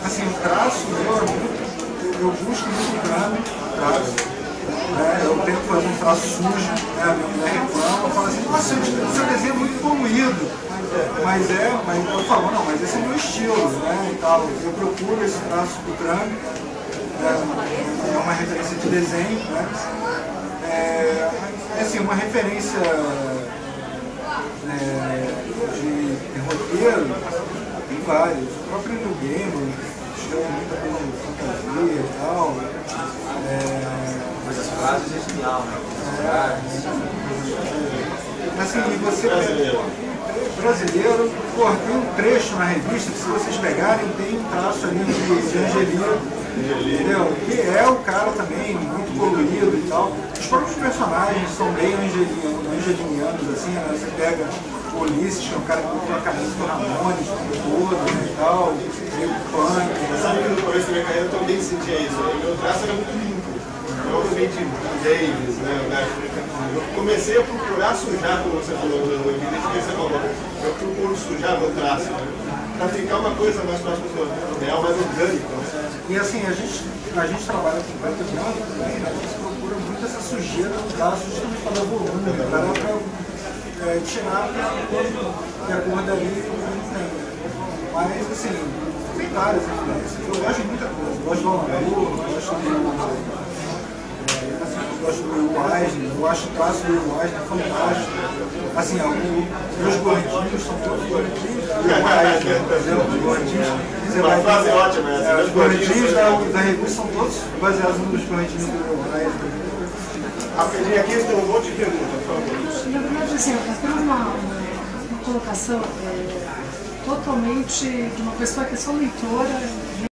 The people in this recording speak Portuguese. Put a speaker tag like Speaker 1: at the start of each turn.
Speaker 1: Assim, o traço eu busco muito plano, traço. Eu tento fazer um traço sujo, a minha mulher reclama, fala assim, nossa, seu desenho é muito poluído. Mas eu falo, não, mas esse é o meu estilo, né, e tal. Eu procuro esse traço do crânio, é uma referência de desenho, né. Assim, uma referência de roteiro, tem vários. O próprio Neil Gaiman escreve muita coisa de fantasia e tal.
Speaker 2: Mas as frases é genial, né?
Speaker 1: Assim, e você brasileiro, tem um trecho na revista que, se vocês pegarem, tem um traço ali de Angeli, entendeu? Que é o cara também muito colorido e tal. Os próprios personagens são bem angelinianos, assim, né? Você pega o Ulisses, que é um cara que botou a camisa do Ramones todo, né, e tal, meio punk.
Speaker 3: Sabe que no começo da minha carreira eu também sentia isso, né? Meu traço era muito limpo. Provavelmente Davis, né? Eu comecei a procurar sujar, como você falou, eu procuro sujar meu traço, né? Para ficar uma coisa mais próxima do real, mais orgânica. Né?
Speaker 1: E assim, a gente trabalha com preto e branco também, né? A gente procura muito essa sujeira do traço, justamente para dar volume, para tirar a cor dali não tem. Mas assim, tem várias influências. Eu gosto de muita coisa. Eu gosto do Alan Moore, gosto do Will Eisner, eu acho o traço do Will Eisner fantástico. Assim, meus gordinhos são todos gordinhos do Will Eisner, os gordinhos.
Speaker 3: Uma frase ótima essa.
Speaker 1: Os gordinhos da revista são todos baseados nos gordinhos do Will Eisner.
Speaker 3: Rapidinho aqui, tem um monte de perguntas, por favor.
Speaker 4: Na verdade, assim, apenas uma colocação totalmente de uma pessoa que é só leitora.